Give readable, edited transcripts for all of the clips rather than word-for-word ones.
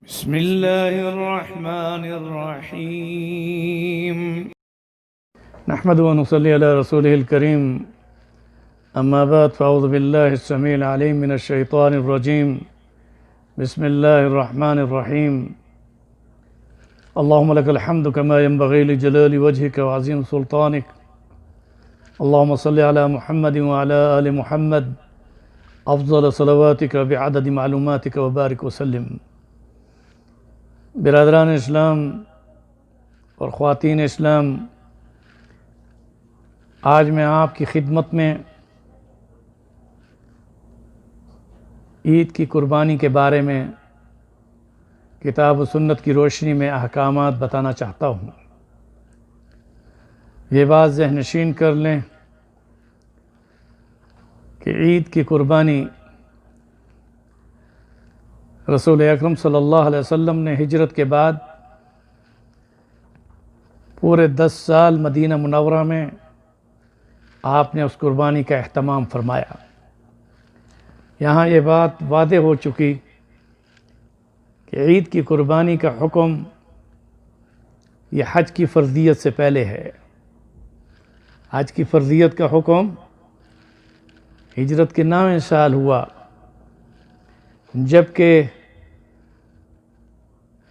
بسم الله الرحمن الرحيم نحمد ونصلي على رسوله الكريم أما بعد فأعوذ بالله السميع العليم من الشيطان الرجيم بسم الله الرحمن الرحيم اللهم لك الحمد كما ينبغي لجلال وجهك وعظيم سلطانك اللهم صل على محمد وعلى آل محمد أفضل صلواتك بعدد معلوماتك وبارك وسلم برادران اسلام اور خواتین اسلام، آج میں آپ کی خدمت میں عید کی قربانی کے بارے میں کتاب و سنت کی روشنی میں احکامات بتانا چاہتا ہوں۔ یہ بات ذہن نشین کر لیں کہ عید کی قربانی رسول اکرم صلی اللہ علیہ وسلم نے ہجرت کے بعد پورے 10 سال مدینہ منورہ میں آپ نے اس قربانی کا اہتمام فرمایا۔ یہاں یہ بات واضح ہو چکی کہ عید کی قربانی کا حکم یہ حج کی فرضیت سے پہلے ہے۔ حج کی فرضیت کا حکم ہجرت کے 9ویں سال ہوا، جبکہ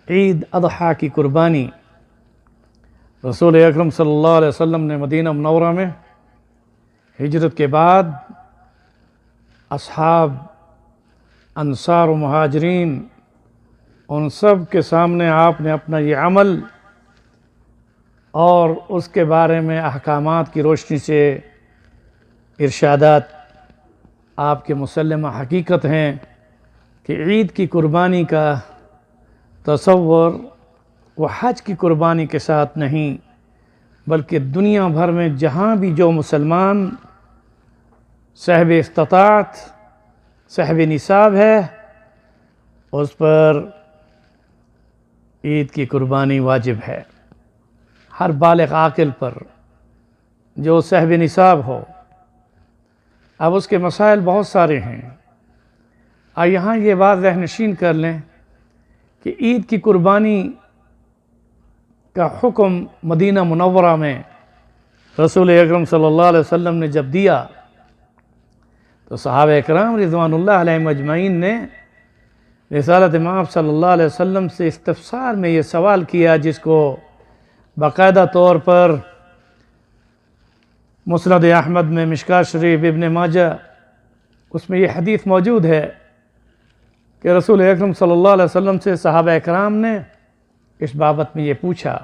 عید اضحیٰ کی قربانی رسول اکرم صلی اللہ علیہ وسلم نے مدینہ منورہ میں ہجرت کے بعد اصحاب، انصار و مہاجرین، ان سب کے سامنے آپ نے اپنا یہ عمل اور اس کے بارے میں احکامات کی روشنی سے ارشادات آپ کے مسلمہ حقیقت ہیں کہ عید کی قربانی کا تصور وہ حج کی قربانی کے ساتھ نہیں، بلکہ دنیا بھر میں جہاں بھی جو مسلمان صاحب استطاعت، صاحب نصاب ہے، اس پر عید کی قربانی واجب ہے۔ ہر بالغ عاقل پر جو صاحب نصاب ہو۔ اب اس کے مسائل بہت سارے ہیں، اور یہاں یہ بات ذہن نشین کر لیں کہ عید کی قربانی کا حکم مدینہ منورہ میں رسول اکرم صلی اللہ علیہ وسلم نے جب دیا تو صحابہ اکرام رضوان اللہ علیہم اجمعین نے رسالت مآب صلی اللہ علیہ وسلم سے استفسار میں یہ سوال کیا، جس کو باقاعدہ طور پر مسند احمد میں، مشکوٰۃ شریف، ابن ماجہ، اس میں یہ حدیث موجود ہے کہ رسول اکرم صلی اللہ علیہ وسلم سے صحابہ اکرام نے اس بابت میں یہ پوچھا۔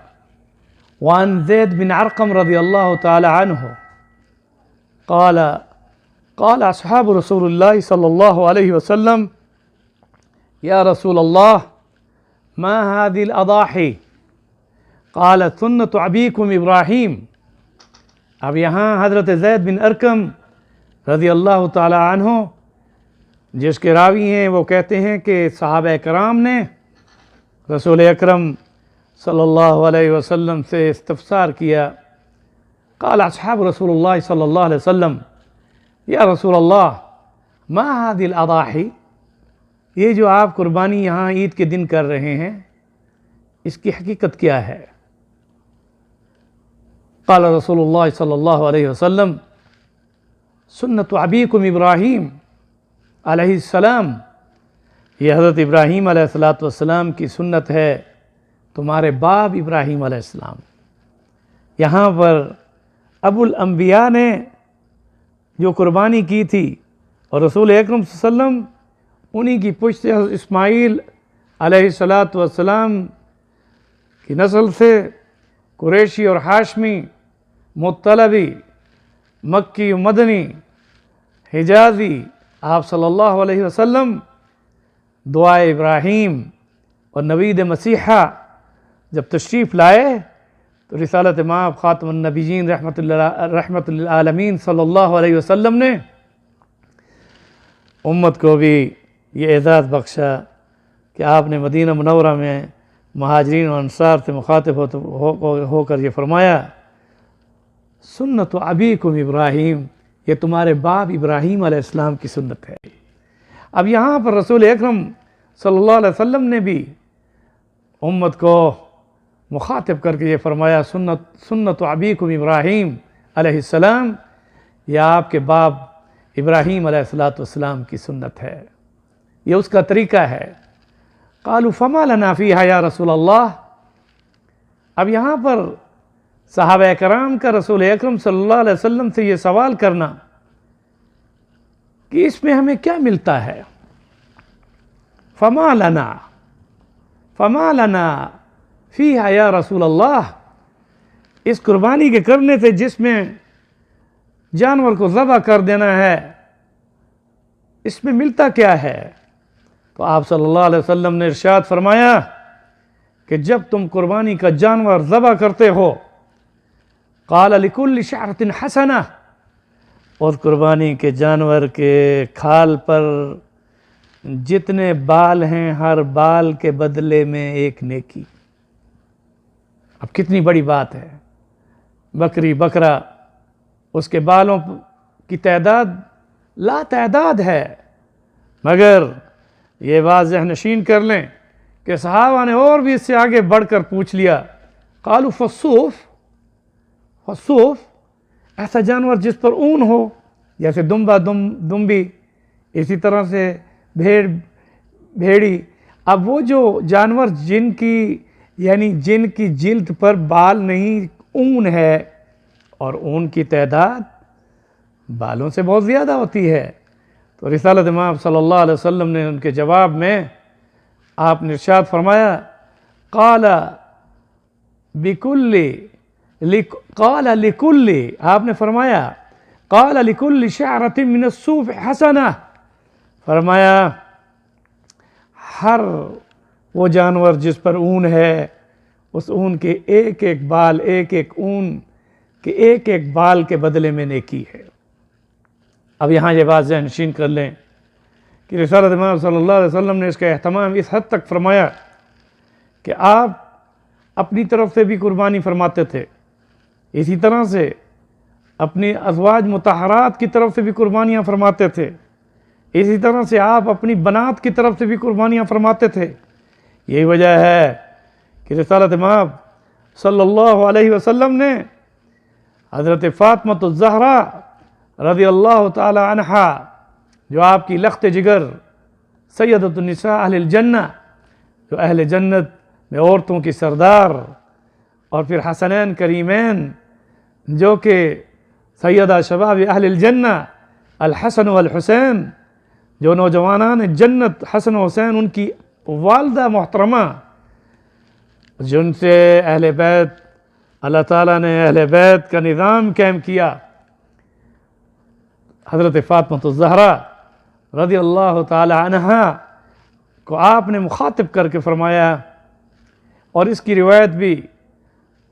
وعن زید بن ارقم رضی اللہ تعالی عنہ قال اصحاب رسول اللہ صلی اللہ علیہ وسلم یا رسول اللہ ما هذه الاضاحی قال سنت ابیکم ابراہیم۔ اب یہاں حضرت زید بن ارقم رضی اللہ تعالی عنہ جس کے راوی ہیں، وہ کہتے ہیں کہ صحابہ کرام نے رسول اکرم صلی اللہ علیہ وسلم سے استفسار کیا۔ قال اصحاب رسول اللہ صلی اللہ علیہ وسلم یا رسول اللہ ما هذه الاضاحی، یہ جو آپ قربانی یہاں عید کے دن کر رہے ہیں، اس کی حقیقت کیا ہے؟ قال رسول اللہ صلی اللہ علیہ وسلم سنت ابیکم ابراہیم علیہ السلام، یہ حضرت ابراہیم علیہ السلام کی سنت ہے، تمہارے باپ ابراہیم علیہ السلام۔ یہاں پر ابو الانبیاء نے جو قربانی کی تھی اور رسول اکرم صلی اللہ علیہ وسلم انہی کی پشت سے اسماعیل علیہ السلام کی نسل سے قریشی اور ہاشمی، مطلبی، مکی و مدنی، حجازی، آپ صلی اللہ علیہ وسلم دعائے ابراہیم اور نوید مسیحہ جب تشریف لائے تو رسالت مآب خاتم النبیین رحمت للعالمین صلی اللہ علیہ وسلم نے امت کو بھی یہ اعزاز بخشا کہ آپ نے مدینہ منورہ میں مہاجرین و انصار سے مخاطب ہو کر یہ فرمایا سنت ابیکم ابراہیم، یہ تمہارے باپ ابراہیم علیہ السلام کی سنت ہے۔ اب یہاں پر رسول اکرم صلی اللہ علیہ وسلم نے بھی امت کو مخاطب کر کے یہ فرمایا سنت ابیکم ابراہیم علیہ السلام، یہ آپ کے باپ ابراہیم علیہ السلام کی سنت ہے، یہ اس کا طریقہ ہے۔ قالوا فما لنا فیہا یا رسول اللہ۔ اب یہاں پر صحابہ کرام کا رسول اکرم صلی اللہ علیہ وسلم سے یہ سوال کرنا کہ اس میں ہمیں کیا ملتا ہے؟ فما لنا فیہا یا رسول اللہ، اس قربانی کے کرنے سے جس میں جانور کو ذبح کر دینا ہے، اس میں ملتا کیا ہے؟ تو آپ صلی اللہ علیہ وسلم نے ارشاد فرمایا کہ جب تم قربانی کا جانور ذبح کرتے ہو، قال لکل شعرۃ حسنہ، اور قربانی کے جانور کے کھال پر جتنے بال ہیں ہر بال کے بدلے میں ایک نیکی۔ اب کتنی بڑی بات ہے، بکری بکرا اس کے بالوں کی تعداد لا تعداد ہے، مگر یہ بات ذہن نشین کر لیں کہ صحابہ نے اور بھی اس سے آگے بڑھ کر پوچھ لیا، قالوا فالصوف، ایسا جانور جس پر اون ہو، جیسے دمبی، اسی طرح سے بھیڑی۔ اب وہ جو جانور جن کی جلد پر بال نہیں، اون ہے، اور اون کی تعداد بالوں سے بہت زیادہ ہوتی ہے، تو رسالت امام صلی اللہ علیہ وسلم نے ان کے جواب میں آپ نے ارشاد فرمایا، قال لکل، آپ نے فرمایا قال لکل شعرۃ من الصوف حسنہ، فرمایا ہر وہ جانور جس پر اون ہے، اس اون کے ایک ایک بال، ایک اون کے ایک بال کے بدلے میں نیکی ہے۔ اب یہاں یہ بات ذہن نشین کر لیں کہ رسالت امام صلی اللہ علیہ وسلم نے اس کا اہتمام اس حد تک فرمایا کہ آپ اپنی طرف سے بھی قربانی فرماتے تھے، اسی طرح سے اپنی ازواج مطہرات کی طرف سے بھی قربانیاں فرماتے تھے، اسی طرح سے آپ اپنی بنات کی طرف سے بھی قربانیاں فرماتے تھے۔ یہی وجہ ہے کہ رسالت امام صلی اللہ علیہ وسلم نے حضرت فاطمہ الزہرا رضی اللہ تعالی عنہا، جو آپ کی لخت جگر سیدۃ النساء اہل الجنہ، جو اہل جنت میں عورتوں کی سردار، اور پھر حسنین کریمین جو کہ سیدہ شباب اہل الجنہ الحسن والحسین، جو نوجوانان جنت حسن و حسین ان کی والدہ محترمہ، جن سے اہل بیت اللہ تعالیٰ نے اہل بیت کا نظام قائم کیا، حضرت فاطمہ الزہرا رضی اللہ تعالی عنہا کو آپ نے مخاطب کر کے فرمایا، اور اس کی روایت بھی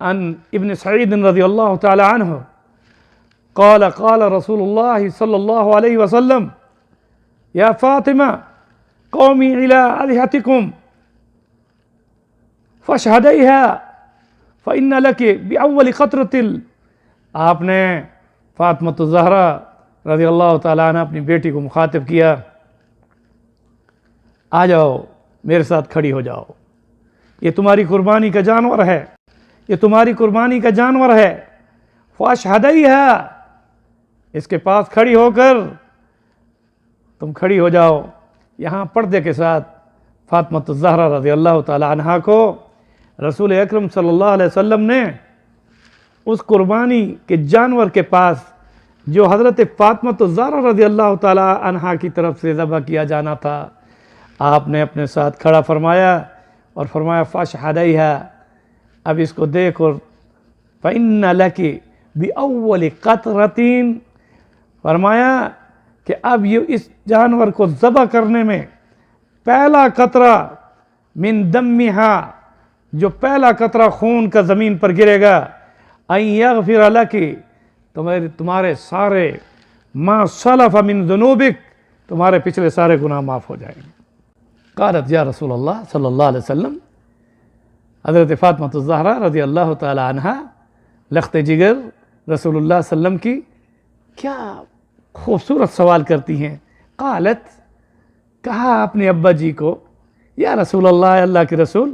عن ابن سعید رضی اللہ تعالی عنہ قال رسول اللہ صلی اللہ علیہ وسلم یا فاطمہ قومی الی الہتکم فاشہدیہا فإن لک بأول قطرۃ، آپ نے فاطمہ الزہرا رضی اللہ تعالیٰ عنہ اپنی بیٹی کو مخاطب کیا، آ جاؤ میرے ساتھ کھڑی ہو جاؤ، یہ تمہاری قربانی کا جانور ہے، یہ تمہاری قربانی کا جانور ہے، فاشہدیہا، اس کے پاس کھڑی ہو کر تم کھڑی ہو جاؤ۔ یہاں پردے کے ساتھ فاطمہ الزہرا رضی اللہ تعالیٰ عنہا کو رسول اکرم صلی اللہ علیہ وسلم نے اس قربانی کے جانور کے پاس جو حضرت فاطمہ الزہرا رضی اللہ تعالیٰ عنہا کی طرف سے ذبح کیا جانا تھا، آپ نے اپنے ساتھ کھڑا فرمایا اور فرمایا فاشہدیہا، اب اس کو دیکھ، اور فإن لک بأول قطرۃ، فرمایا کہ اب یہ اس جانور کو ذبح کرنے میں پہلا قطرہ من دمہا، جو پہلا قطرہ خون کا زمین پر گرے گا، ان یغفر لک، تمہارے سارے ما سلف من ذنوبک، تمہارے پچھلے سارے گناہ معاف ہو جائیں گے۔ قالت یا رسول اللہ صلی اللہ علیہ وسلم، حضرت فاطمہ الزہرا رضی اللہ تعالی عنہا لخت جگر رسول اللہ صلی اللہ علیہ وسلم کی کیا خوبصورت سوال کرتی ہیں۔ قالت، کہا اپنے ابا جی کو، یا رسول اللہ، اللہ کے رسول،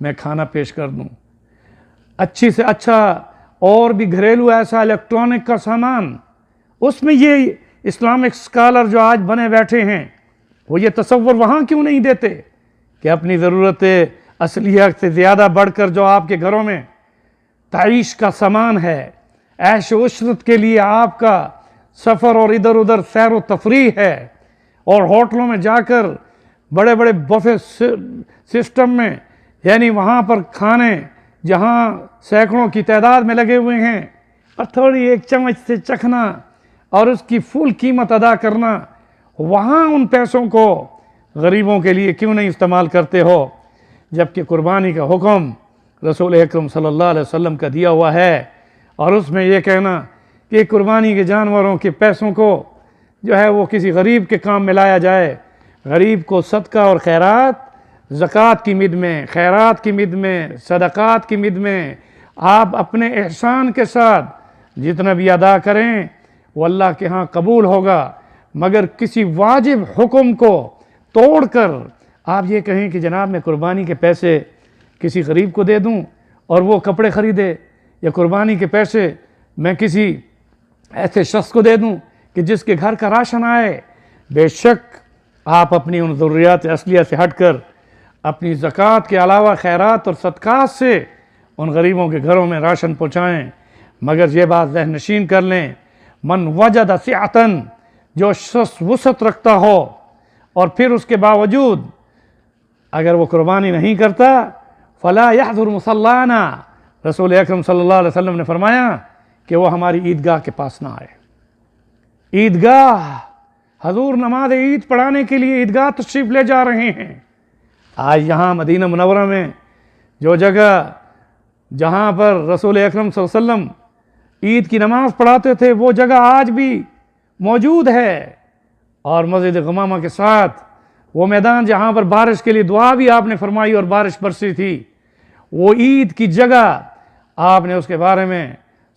میں کھانا پیش کر دوں، اچھی سے اچھا اور بھی گھریلو ایسا الیکٹرانک کا سامان، اس میں یہ اسلامک اسکالر جو آج بنے بیٹھے ہیں وہ یہ تصور وہاں کیوں نہیں دیتے کہ اپنی ضرورت اصلیہ سے زیادہ بڑھ کر جو آپ کے گھروں میں تعیش کا سامان ہے، عیش و عشرت کے لیے آپ کا سفر اور ادھر ادھر سیر و تفریح ہے، اور ہوٹلوں میں جا کر بڑے بڑے بفے سسٹم میں، یعنی وہاں پر کھانے جہاں سینکڑوں کی تعداد میں لگے ہوئے ہیں، اور تھوڑی ایک چمچ سے چکھنا اور اس کی فل قیمت ادا کرنا، وہاں ان پیسوں کو غریبوں کے لیے کیوں نہیں استعمال کرتے ہو؟ جبکہ قربانی کا حکم رسول اکرم صلی اللہ علیہ وسلم کا دیا ہوا ہے، اور اس میں یہ کہنا کہ قربانی کے جانوروں کے پیسوں کو جو ہے وہ کسی غریب کے کام میں لایا جائے، غریب کو صدقہ اور خیرات، زکوٰۃ کی مد میں، خیرات کی مد میں، صدقات کی مد میں آپ اپنے احسان کے ساتھ جتنا بھی ادا کریں وہ اللہ کے ہاں قبول ہوگا، مگر کسی واجب حکم کو توڑ کر آپ یہ کہیں کہ جناب میں قربانی کے پیسے کسی غریب کو دے دوں اور وہ کپڑے خریدے، یا قربانی کے پیسے میں کسی ایسے شخص کو دے دوں کہ جس کے گھر کا راشن آئے، بے شک آپ اپنی ان ضروریات اصلیہ سے ہٹ کر اپنی زکوٰۃ کے علاوہ خیرات اور صدقات سے ان غریبوں کے گھروں میں راشن پہنچائیں۔ مگر یہ بات ذہن نشین کر لیں، من وجد سعتن، جو شخص وسعت رکھتا ہو اور پھر اس کے باوجود اگر وہ قربانی نہیں کرتا، فلا یحضر مصلانا، رسول اکرم صلی اللہ علیہ وسلم نے فرمایا کہ وہ ہماری عیدگاہ کے پاس نہ آئے۔ عیدگاہ، حضور نماز عید پڑھانے کے لیے عیدگاہ تشریف لے جا رہے ہیں۔ آج یہاں مدینہ منورہ میں جو جگہ جہاں پر رسول اکرم صلی اللہ علیہ وسلم عید کی نماز پڑھاتے تھے، وہ جگہ آج بھی موجود ہے، اور مسجد غمامہ کے ساتھ وہ میدان جہاں پر بارش کے لیے دعا بھی آپ نے فرمائی اور بارش برسی تھی، وہ عید کی جگہ آپ نے اس کے بارے میں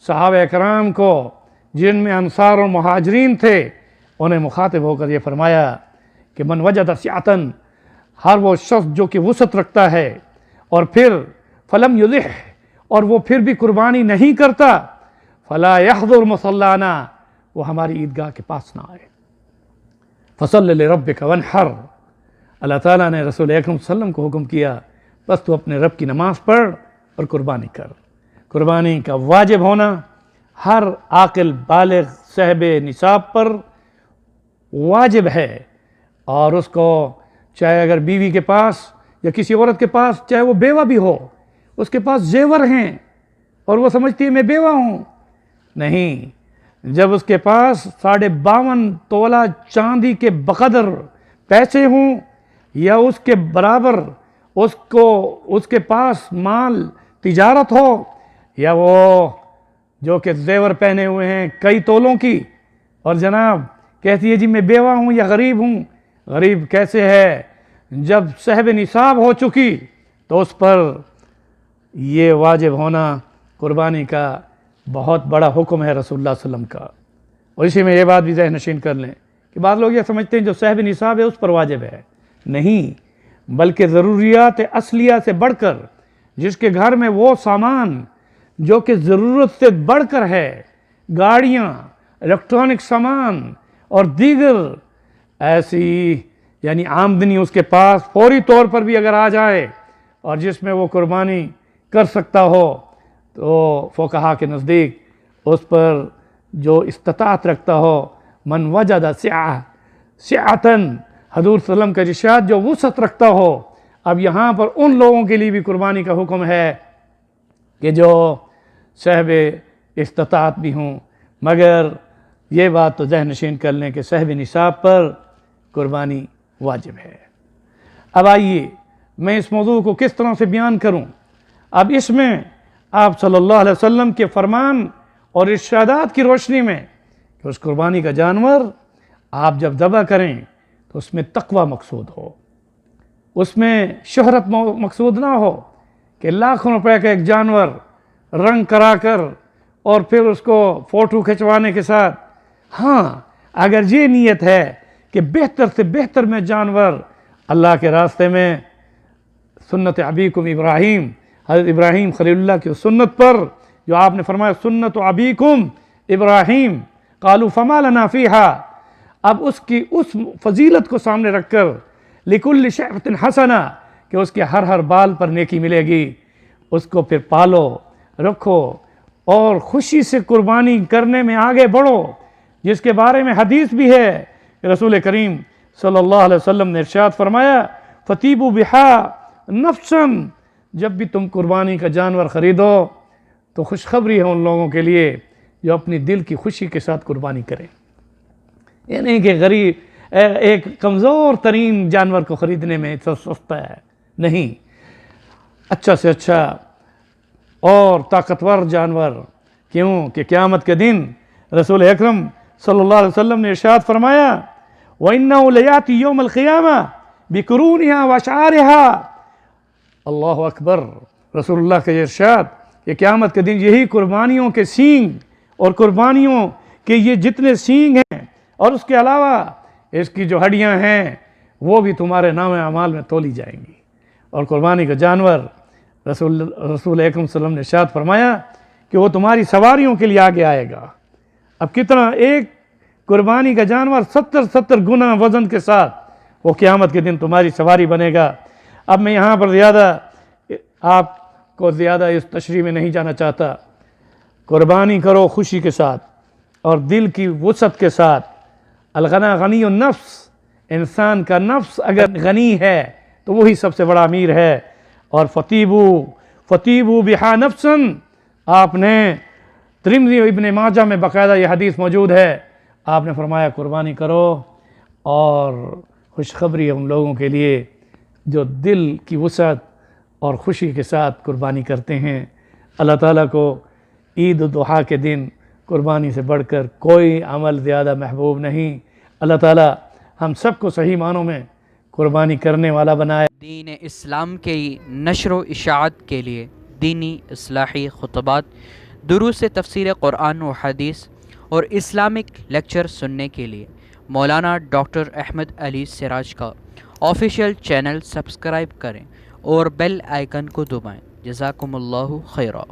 صحابہ کرام کو، جن میں انصار اور مہاجرین تھے، انہیں مخاطب ہو کر یہ فرمایا کہ من وجد سعتن، ہر وہ شخص جو کہ وسعت رکھتا ہے اور پھر فلم یضح، اور وہ پھر بھی قربانی نہیں کرتا، فلا یحضر مصلانا، وہ ہماری عیدگاہ کے پاس نہ آئے۔ فصل لربک وانحر، اللہ تعالیٰ نے رسول اکرم صلی اللہ علیہ وسلم کو حکم کیا بس تو اپنے رب کی نماز پڑھ اور قربانی کر۔ قربانی کا واجب ہونا ہر عاقل بالغ صاحب نصاب پر واجب ہے، اور اس کو چاہے اگر بیوی کے پاس یا کسی عورت کے پاس، چاہے وہ بیوہ بھی ہو، اس کے پاس زیور ہیں اور وہ سمجھتی ہے میں بیوہ ہوں، نہیں، جب اس کے پاس 52.5 تولہ چاندی کے بقدر پیسے ہوں یا اس کے برابر اس کے پاس مال تجارت ہو، یا وہ جو کہ زیور پہنے ہوئے ہیں کئی تولوں کی، اور جناب کہتی ہے جی میں بیوہ ہوں یا غریب ہوں۔ غریب کیسے ہے؟ جب صاحب نصاب ہو چکی تو اس پر یہ واجب ہونا قربانی کا بہت بڑا حکم ہے رسول اللہ صلی اللہ علیہ وسلم کا۔ اور اسی میں یہ بات بھی ذہن نشین کر لیں کہ بعض لوگ یہ سمجھتے ہیں جو صاحب نصاب ہے اس پر واجب ہے، نہیں، بلکہ ضروریات اصلیہ سے بڑھ کر جس کے گھر میں وہ سامان جو کہ ضرورت سے بڑھ کر ہے، گاڑیاں، الیکٹرانک سامان اور دیگر ایسی یعنی آمدنی اس کے پاس فوری طور پر بھی اگر آ جائے اور جس میں وہ قربانی کر سکتا ہو، تو فقہا کے نزدیک اس پر جو استطاعت رکھتا ہو، من وجد سعتن، حضور صلی اللہ علیہ وسلم کا ارشاد جو وسعت رکھتا ہو۔ اب یہاں پر ان لوگوں کے لیے بھی قربانی کا حکم ہے کہ جو صاحب استطاعت بھی ہوں، مگر یہ بات تو ذہن نشین کر لیں کہ صاحب نصاب پر قربانی واجب ہے۔ اب آئیے میں اس موضوع کو کس طرح سے بیان کروں۔ اب اس میں آپ صلی اللہ علیہ وسلم کے فرمان اور ارشادات کی روشنی میں کہ اس قربانی کا جانور آپ جب ذبح کریں تو اس میں تقوی مقصود ہو، اس میں شہرت مقصود نہ ہو کہ لاکھوں روپے کا ایک جانور رنگ کرا کر اور پھر اس کو فوٹو کھنچوانے کے ساتھ، ہاں اگر یہ نیت ہے کہ بہتر سے بہتر میں جانور اللہ کے راستے میں سنت ابیکم ابراہیم، حضرت ابراہیم خلیل اللہ کی سنت پر جو آپ نے فرمایا سنت ابیکم ابراہیم، قالوا فما لنا فیہا، اب اس کی اس فضیلت کو سامنے رکھ کر لکل شعبۃ حسنہ، کہ اس کے ہر بال پر نیکی ملے گی، اس کو پھر پالو رکھو اور خوشی سے قربانی کرنے میں آگے بڑھو، جس کے بارے میں حدیث بھی ہے کہ رسول کریم صلی اللہ علیہ وسلم نے ارشاد فرمایا فطیبوا بہا نفسا، جب بھی تم قربانی کا جانور خریدو تو خوشخبری ہے ان لوگوں کے لیے جو اپنی دل کی خوشی کے ساتھ قربانی کریں، یہ نہیں کہ غریب ایک کمزور ترین جانور کو خریدنے میں سستا ہے، نہیں، اچھا سے اچھا اور طاقتور جانور، کیوں کہ قیامت کے دن رسول اکرم صلی اللہ علیہ وسلم نے ارشاد فرمایا وَإِنَّهُ لَيَأْتِي يَوْمَ الْقِيَامَةِ بِقُرُونِهَا وَأَشْعَارِهَا، اللہ اکبر، رسول اللہ کا یہ ارشاد کہ قیامت کے دن یہی قربانیوں کے سینگ اور قربانیوں کے یہ جتنے سینگ ہیں اور اس کے علاوہ اس کی جو ہڈیاں ہیں وہ بھی تمہارے نام اعمال میں تولی جائیں گی، اور قربانی کا جانور رسول اکرم صلی اللہ علیہ وسلم نے ارشاد فرمایا کہ وہ تمہاری سواریوں کے لیے آگے آئے گا۔ اب کتنا ایک قربانی کا جانور 70 گنا وزن کے ساتھ وہ قیامت کے دن تمہاری سواری بنے گا۔ اب میں یہاں پر آپ کو زیادہ اس تشریح میں نہیں جانا چاہتا، قربانی کرو خوشی کے ساتھ اور دل کی وسعت کے ساتھ۔ الغنا غنی النفس، انسان کا نفس اگر غنی ہے تو وہی سب سے بڑا امیر ہے۔ اور فتیبو بہا نفسا، آپ نے ترمذی و ابن ماجہ میں باقاعدہ یہ حدیث موجود ہے، آپ نے فرمایا قربانی کرو اور خوشخبری ہے ان لوگوں کے لیے جو دل کی وسعت اور خوشی کے ساتھ قربانی کرتے ہیں۔ اللہ تعالیٰ کو عید الضحیٰ کے دن قربانی سے بڑھ کر کوئی عمل زیادہ محبوب نہیں۔ اللہ تعالیٰ ہم سب کو صحیح معنوں میں قربانی کرنے والا بنائے۔ دین اسلام کے نشر و اشاعت کے لیے دینی اصلاحی خطبات، دروس تفسیر قرآن و حدیث اور اسلامک لیکچر سننے کے لیے مولانا ڈاکٹر احمد علی سراج کا آفیشیل چینل سبسکرائب کریں اور بیل آئیکن کو دبائیں۔ جزاکم اللہ خیرا۔